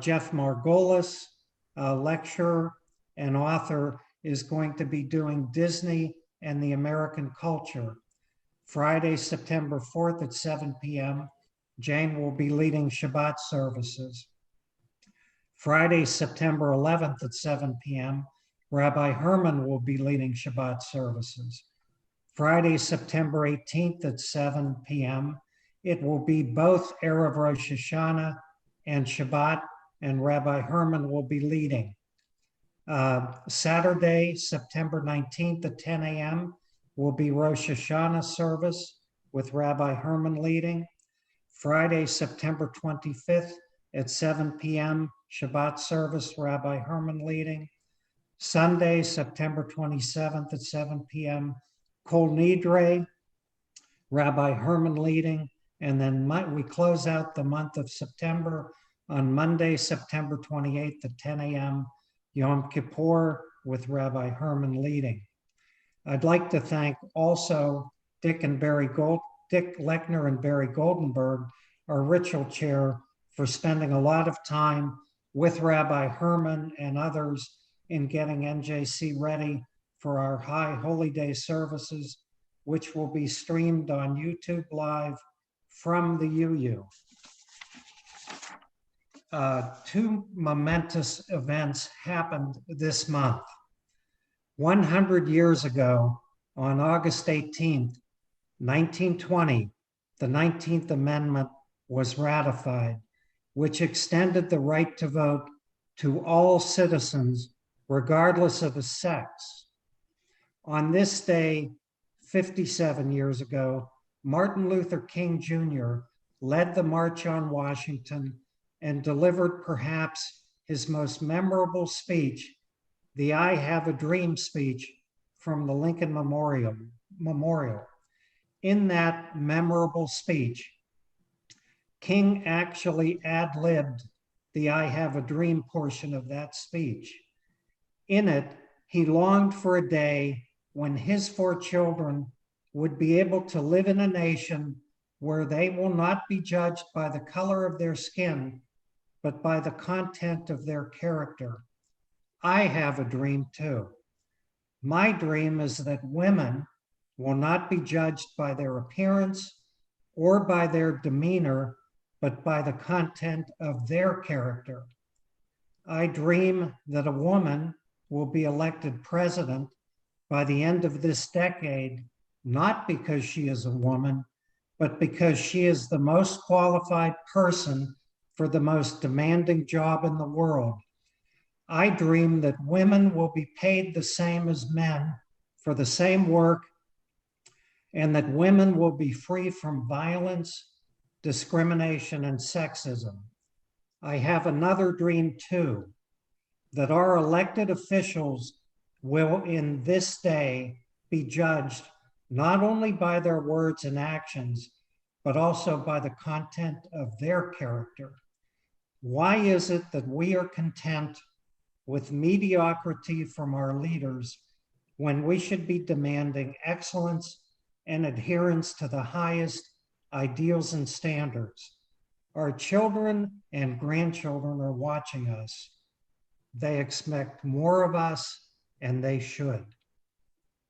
Jeff Margolis, a lecturer and author, is going to be doing Disney and the American culture. Friday, September 4th at 7 p.m., Jane will be leading Shabbat services. Friday, September 11th at 7 p.m., Rabbi Herman will be leading Shabbat services. Friday, September 18th at 7 p.m., it will be both Erev Rosh Hashanah and Shabbat, and Rabbi Herman will be leading. Saturday, September 19th at 10 a.m. will be Rosh Hashanah service with Rabbi Herman leading. Friday, September 25th at 7 p.m., Shabbat service, Rabbi Herman leading. Sunday, September 27th at 7 p.m., Kol Nidre, Rabbi Herman leading. And then we close out the month of September on Monday, September 28th at 10 a.m., Yom Kippur with Rabbi Herman leading. I'd like to thank also Dick Lechner and Barry Goldenberg, our ritual chair, for spending a lot of time with Rabbi Herman and others in getting NJC ready for our High Holy Day services, which will be streamed on YouTube Live from the UU. Two momentous events happened this month. 100 years ago, on August 18th, 1920, the 19th Amendment was ratified, which extended the right to vote to all citizens, regardless of the sex. On this day, 57 years ago, Martin Luther King Jr. led the March on Washington and delivered perhaps his most memorable speech, the I Have a Dream speech from the Lincoln Memorial. In that memorable speech, King actually ad-libbed the I Have a Dream portion of that speech. In it, he longed for a day when his 4 children would be able to live in a nation where they will not be judged by the color of their skin, but by the content of their character. I have a dream too. My dream is that women will not be judged by their appearance or by their demeanor, but by the content of their character. I dream that a woman will be elected president by the end of this decade, not because she is a woman, but because she is the most qualified person for the most demanding job in the world. I dream that women will be paid the same as men for the same work, and that women will be free from violence, discrimination, and sexism. I have another dream too, that our elected officials will in this day be judged not only by their words and actions, but also by the content of their character. Why is it that we are content with mediocrity from our leaders when we should be demanding excellence and adherence to the highest ideals and standards? Our children and grandchildren are watching us. They expect more of us, and they should.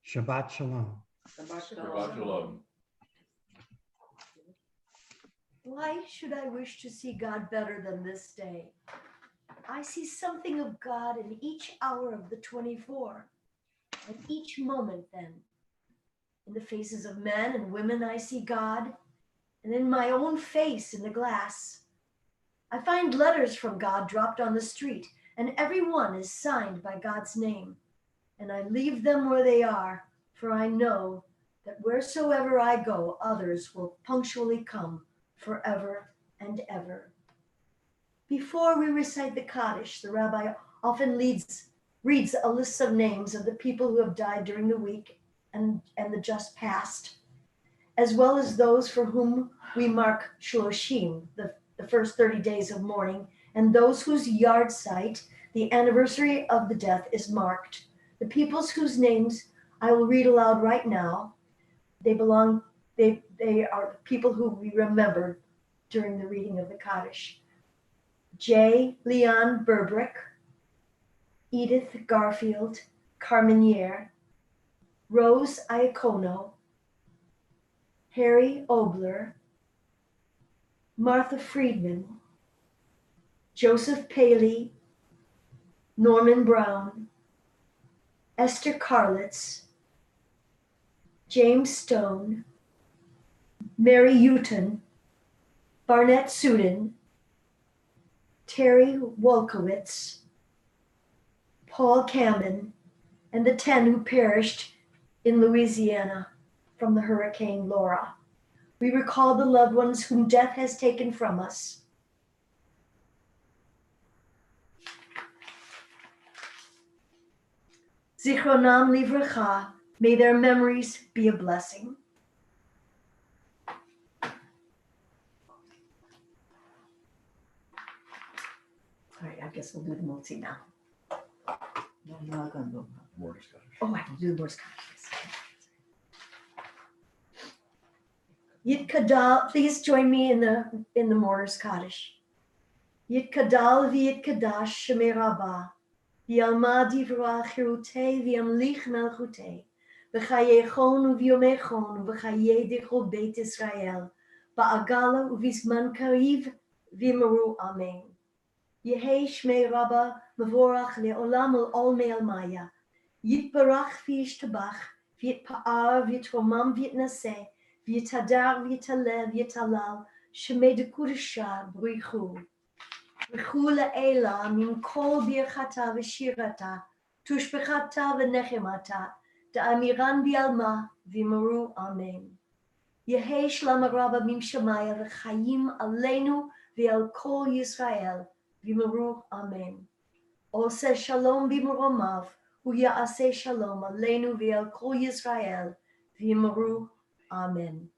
Shabbat Shalom. Shabbat Shalom. Why should I wish to see God better than this day? I see something of God in each hour of the 24, at each moment then. In the faces of men and women, I see God, and in my own face in the glass. I find letters from God dropped on the street, and every one is signed by God's name. And I leave them where they are, for I know that wheresoever I go, others will punctually come forever and ever. Before we recite the Kaddish, the rabbi often reads a list of names of the people who have died during the week and the just past. as well as those for whom we mark Shloshim, the first 30 days of mourning, and those whose yard site, the anniversary of the death, is marked. The peoples whose names I will read aloud right now, they are people who we remember during the reading of the Kaddish. J. Leon Burbrick, Edith Garfield Carmenier, Rose Iacono, Harry Obler, Martha Friedman, Joseph Paley, Norman Brown, Esther Karlitz, James Stone, Mary Houghton, Barnett Sudin, Terry Wolkowitz, Paul Kamen, and the 10 who perished in Louisiana from the Hurricane Laura. We recall the loved ones whom death has taken from us. Zichronam livracha, may their memories be a blessing. All right, I guess we'll do the motzi now. No, I can't do. Oh, I can do the Morse code. Yitkadal, please join me in the Morse Kaddish. Yitkadal v'yitkadash shemei rabba, v'yalma divra chirutei v'yamlich melchutei, v'chayechon u'v'yomechon u'v'chayei dichol beit Israel, ba'agala u'vizman kariv v'yimaru amen. Yehei shmei rabba mevorach le'olam ol me'almaya, yitbarach v'yishtabach, v'yitpa'ar v'yitromam v'yitnaseh, V'yitadar v'yitalel v'yitalal shemei dekudesha b'richu. B'richu la'ela min kol birchata v'shirata tushbechata v'nechemata da'amiran v'yalma v'yimaru amen. Yehei shlam rabba mim shamaya v'chayim aleinu v'al kol Yisrael v'yimaru amen. Oseh shalom b'maromav u'ya'aseh shalom aleinu v'al kol Yisrael v'yimaru amen.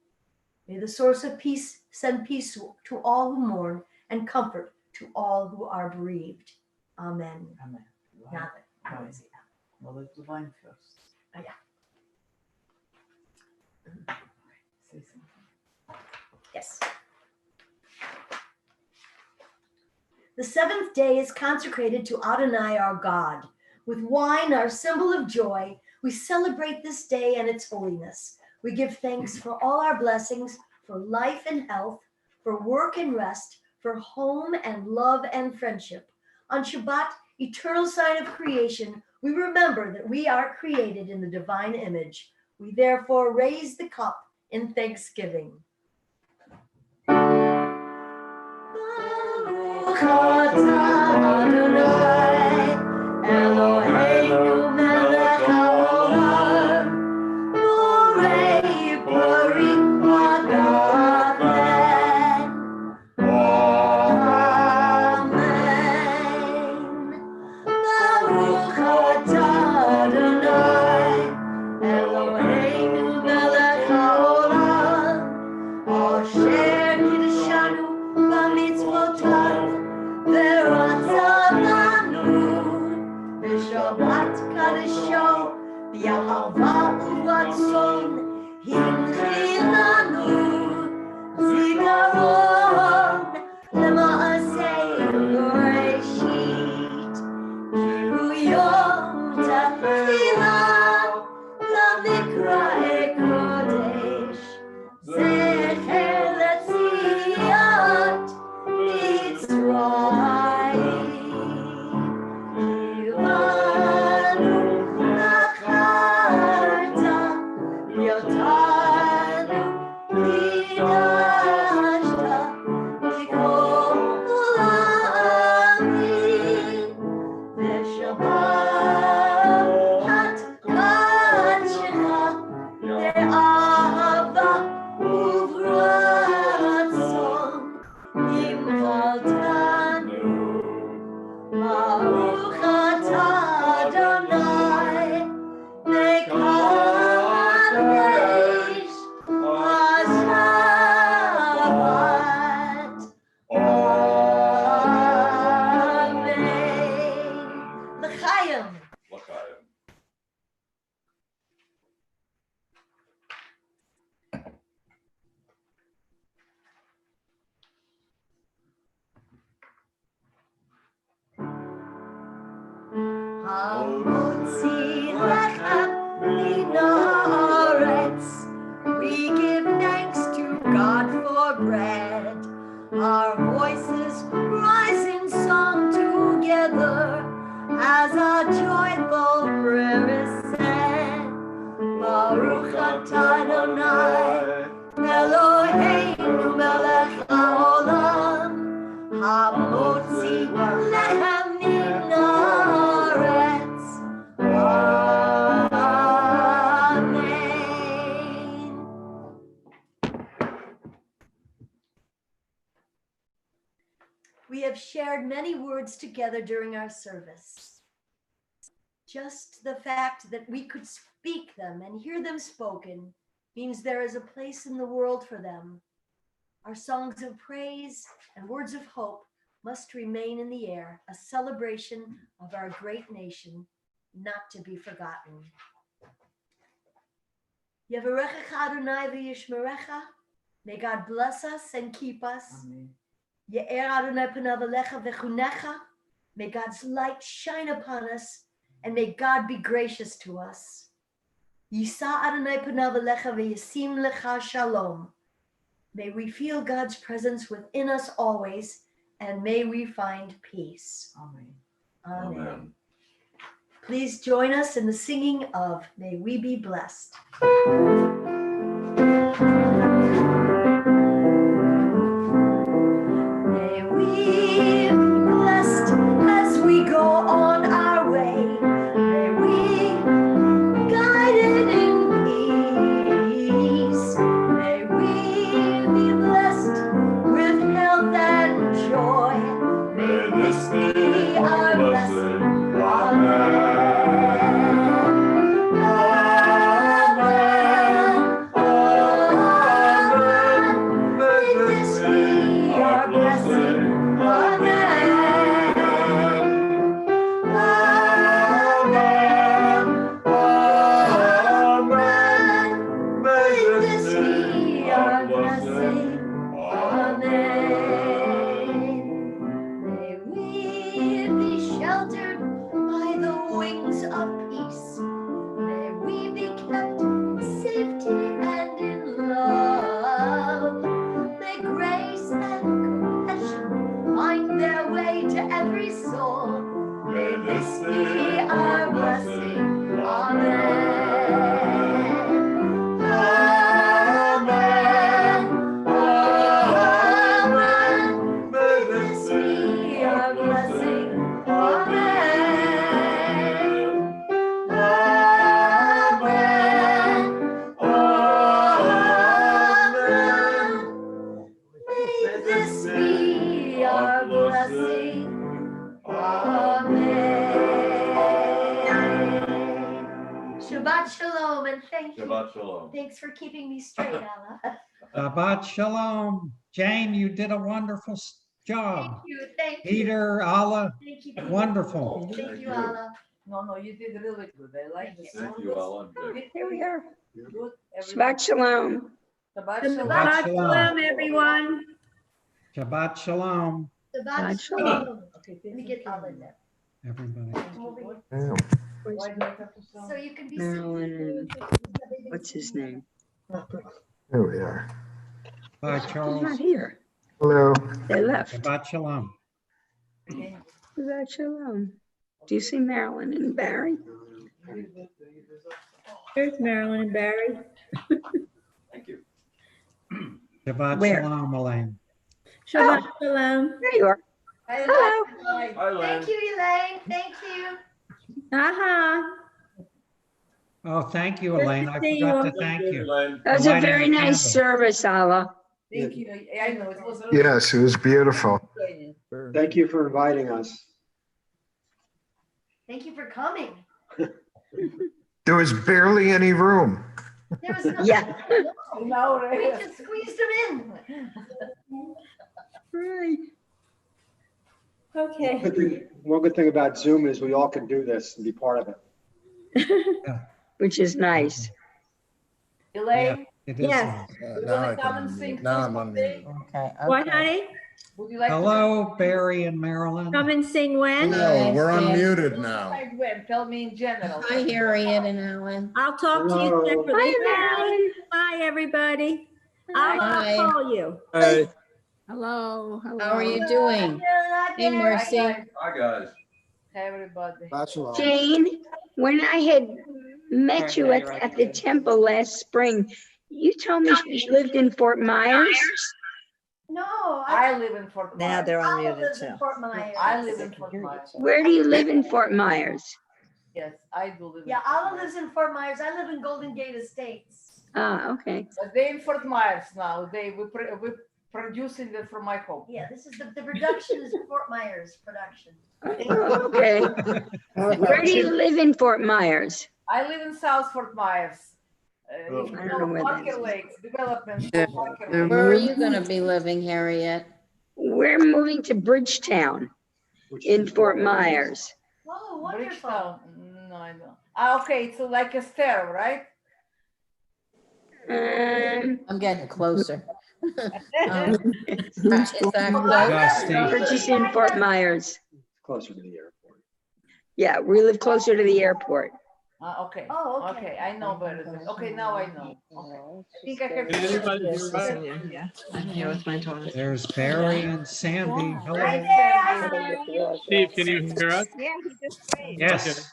May the source of peace send peace to all who mourn and comfort to all who are bereaved. Amen. Amen. Now, Mother to wine first. Oh, yeah. Say something. Yes. The seventh day is consecrated to Adonai our God. With wine, our symbol of joy, we celebrate this day and its holiness. We give thanks for all our blessings, for life and health, for work and rest, for home and love and friendship. On Shabbat, eternal sign of creation, we remember that we are created in the divine image. We therefore raise the cup in thanksgiving. Baruch atah Adonai, Eloheinu melech haolam, borei parim v'agafen. Amen. Baruch atah Adonai, Eloheinu melech haolam, asher kiddushanu b'mitzvotav v'ratzav lanu b'shabbat kadisho b'ahavah u'ratzon hinchil lanu zikaron למעשה בראשית, כי הוא יום תפילה למקראי קודש, זכר ליציאת מצרים. הבנו בחרת, אותנו קידשת, מכל העמים, ושבת קדשך Hamotzi lechem min haaretz. We give thanks to God for bread. Our voices rise in song together as a joyful prayer is said. Baruch atah Adonai, Eloheinu melech haolam, hamotzi lechem min haaretz. Amen. We have shared many words together during our service. Just the fact that we could speak them and hear them spoken means there is a place in the world for them. Our songs of praise and words of hope must remain in the air, a celebration of our great nation, not to be forgotten. Yevarechecha Adonai v'yishmerecha. May God bless us and keep us. Amen. Ye'er Adonai panav alecha v'chunecha. May God's light shine upon us, and may God be gracious to us. Yisa Adonai panav alecha v'yasim lecha shalom. May we feel God's presence within us always, and may we find peace. Amen. Amen. Please join us in the singing of May We Be Blessed. May we be blessed as we go on our way. May we be guided in peace. May we be blessed with health and joy. May this be our blessing. Amen. Shabbat shalom, and thank you. Shabbat shalom. Thanks for keeping me straight, Allah. Shabbat shalom. Jane, you did a wonderful job. Thank you. Peter, Allah, Thank you. wonderful. Thank you, Allah. No, you did really good. I like it. Thank you, Alan. Here we are. Good. Shabbat shalom. Shabbat Shabbat shalom. shalom. everyone. Shabbat shalom, Shabbat shalom. Let me get Allah in there. everybody. Come over here. Why do I have to sell? So you can be Marilyn seated. and what's his name? Here we are. Bye, He's Charles. not here. Hello. They left. Shabbat shalom. Shabbat shalom. Do you see Marilyn and Barry? Here's Marilyn and Barry. Thank you. Shabbat Where? shalom, Elaine. Shabbat shalom. There you are. Hello. Hi, Len. Thank you, Elaine. Thank you. Aha. Oh, thank you, Good to Elaine. I see you. forgot to thank you. Len. That was a Lighting very the nice candle. service, Allah. Thank you. I know it was. Yes, it was beautiful. Very Thank you for inviting us. Thank you for coming. There was barely any room. There was no. Yeah. No, We right? just squeezed them in. Right. Okay. One good thing about Zoom is we all can do this and be part of it. Which is nice. Elaine, It is. Yes. we're gonna come and sing. Now I'm on mute. Okay. What, honey? Would you like to? Hello, Barry and Marilyn. Come and sing when? No, we're Yes, unmuted Who now. like when? Tell me in general. Hi, Harriet and Alan. I'll talk to you Hello. separately. Hi, Marilyn. Bye, everybody. Hi. I'll call you. Hello, hello. How are you doing? Hey, Mercy. Hi, guys. Hey, everybody. Jane, when I had met you at the temple last spring, you told me you lived in Fort Myers. No, I live in Fort Myers. Now they're Paula unmuted lives in too. Fort Myers. I live in Fort Myers. Where do you live in Fort Myers? Yes, I do live. Yeah, in Fort Ala Myers. lives in Fort Myers. I live in Golden Gate Estates. Ah, okay. But they in Fort Myers now. We producing it from my home. Yeah, this is the production is Fort Myers production. Oh, okay. Where do you live in Fort Myers? I live in South Fort Myers. I don't know where that Parker is. Lakes development. Yeah, Parker they're Lakes. Where are you gonna be living, Harriet? We're moving to Bridgetown in Fort Myers. Oh, wonderful. Bridgetown. No, I don't. Ah, okay, so like a stair, right? I'm getting closer. Is Well, that Dusty. Bridgetown, Fort Myers. Closer to the airport. Yeah, we live closer to the airport. Okay. Oh, okay. Okay, I know better than. Okay, now I know. Okay. I think I have. Listen, yeah, I'm here with my daughter. There's Barry and Sandy. Hi Hello. there. Hi. Steve, can you hear us? Yes.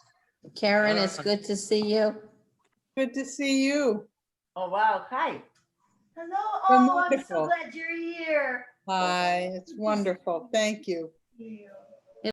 Karen, it's good to see you. Good to see you. Oh, wow. Hi. Hello. Well, Oh, I'm so wonderful. glad you're here. Hi, it's wonderful. Thank you. You.